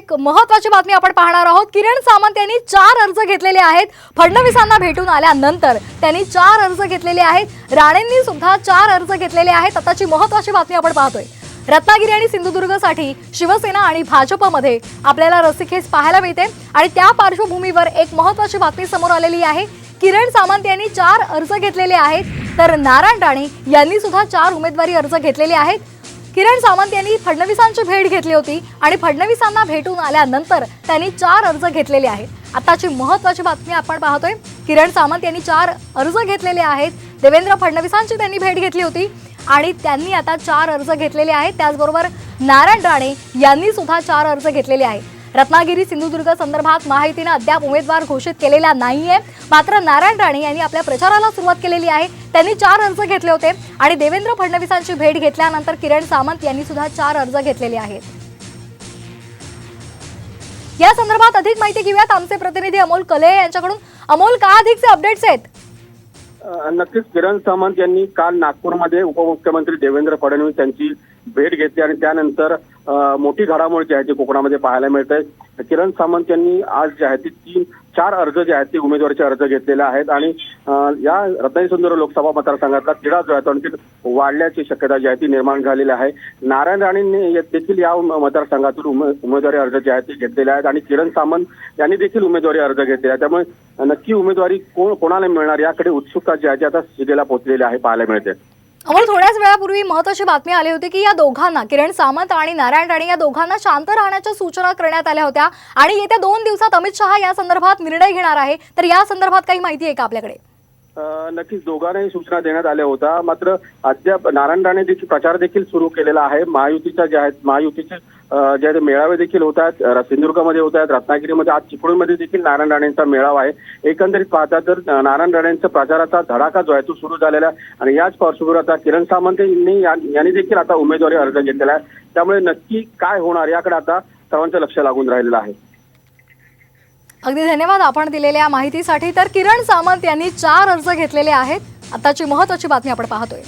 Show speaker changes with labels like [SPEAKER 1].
[SPEAKER 1] एक महत्त्वाची बातमी आपण पाहणार आहोत। किरण सामंत यांनी 4 अर्ज घेतलेले आहेत। फडणवीसांना भेटून आल्यानंतर त्यांनी 4 अर्ज घेतलेले आहेत। राणेंनी सुद्धा 4 अर्ज घेतलेले आहेत। आताची महत्त्वाची बातमी आपण पाहतोय। रत्नागिरी आणि सिंधुदुर्गसाठी शिवसेना आणि भाजपमध्ये आपल्याला रस्सीखेच पाहायला मिळते आणि त्या पार्श्वभूमीवर एक महत्त्वाची बातमी समोर आलेली आहे। किरण सामंत यांनी 4 अर्ज घेतलेले आहेत, तर नारायण राणे यांनी सुद्धा 4 उमेदवारी अर्ज घेतलेले आहेत। किरण सामंत यांनी फडणवीसांची भेट घेतली होती आणि फडणवीसांना भेटून आल्यानंतर त्यांनी 4 अर्ज घेतलेले आहेत। आताची महत्त्वाची बातमी आपण पाहतोय। किरण सामंत यांनी 4 अर्ज घेतलेले आहेत। देवेंद्र फडणवीसांची त्यांनी भेट घेतली होती आणि त्यांनी आता 4 अर्ज घेतलेले आहेत। त्याचबरोबर नारायण राणे यांनी सुद्धा 4 अर्ज घेतलेले आहेत। रत्नागिरी सिंधुदुर्ग संदर्भात महायुतीने अद्याप उमेदवार घोषित केलेला नाहीये, मात्र नारायण राणे यांनी आपल्या प्रचाराला सुरुवात केलेली आहे। त्यांनी 4 अर्ज घेतले होते आणि देवेंद्र फडणवीसांची भेट घेतल्यानंतर किरण सामंत यांनी सुद्धा 4 अर्ज घेतलेले आहेत। या संदर्भात अधिक माहिती घेऊयात आमचे प्रतिनिधी अमोल कले यांच्याकडून। अमोल, काय अधिकचे अपडेट्स आहेत?
[SPEAKER 2] नक्कीच किरण सामंत यांनी काल नागपूरमध्ये उपमुख्यमंत्री देवेंद्र फडणवीस यांची भेट घेतली आणि त्यानंतर मोठी घडामोड जी आहे ती कोकणामध्ये पाहायला मिळत आहे। किरण सामंत यांनी आज जे आहे ती 4 अर्ज जे आहेत ते उमेदवारीचे अर्ज घेतलेले आहेत आणि या रत्नागिरी सिंधुदुर्ग लोकसभा मतदारसंघातला तिढा जो आहे तो आणखी वाढण्याची शक्यता जी आहे ती निर्माण झालेली आहे। नारायण राणेंनी देखील या मतदारसंघातून उमेदवारी अर्ज जे आहेत ते घेतलेले आहेत आणि किरण सामंत यांनी देखील उमेदवारी अर्ज घेतलेला आहे। त्यामुळे नक्की उमेदवारी कोणाला मिळणार याकडे उत्सुकता जी आहे ती आता शिगेला पोहोचलेली आहे, पाहायला मिळते।
[SPEAKER 1] अमोल, थोड्याच वेळापूर्वी महत्त्वाची बातमी आली होती की या दोघांना, किरण सामंत आणि नारायण राणे या दोघांना शांत राहण्याच्या सूचना करण्यात आल्या होत्या आणि येत्या 2 दिवसात अमित शहा या संदर्भात निर्णय घेणार आहे। तर या संदर्भात काही माहिती आहे का आपल्याकडे?
[SPEAKER 2] नक्कीच दोघांनाही सूचना देण्यात आल्या होत्या, मात्र अद्याप नारायण राणे देखील प्रचार देखील सुरू केलेला आहे। महायुतीचे जे आहेत मेळावे देखील होत आहेत, सिंधुदुर्गमध्ये होत आहेत, रत्नागिरीमध्ये, आज चिपळूणमध्ये देखील नारायण राणेंचा मेळावा आहे। एकंदरीत पाहता तर नारायण राणेंचा प्रचाराचा धडाका जो आहे तो सुरू झालेला आहे आणि याच पार्श्वभूमीवर आता किरण सामंत यांनी देखील आता उमेदवारी अर्ज घेतलेला आहे। त्यामुळे नक्की काय होणार याकडे आता सर्वांचं लक्ष लागून राहिलेलं आहे।
[SPEAKER 1] अगदी धन्यवाद आपण दिलेल्या माहितीसाठी। तर किरण सामंत यांनी 4 अर्ज घेतलेले आहेत। आताची महत्त्वाची बातमी आपण पाहतोय।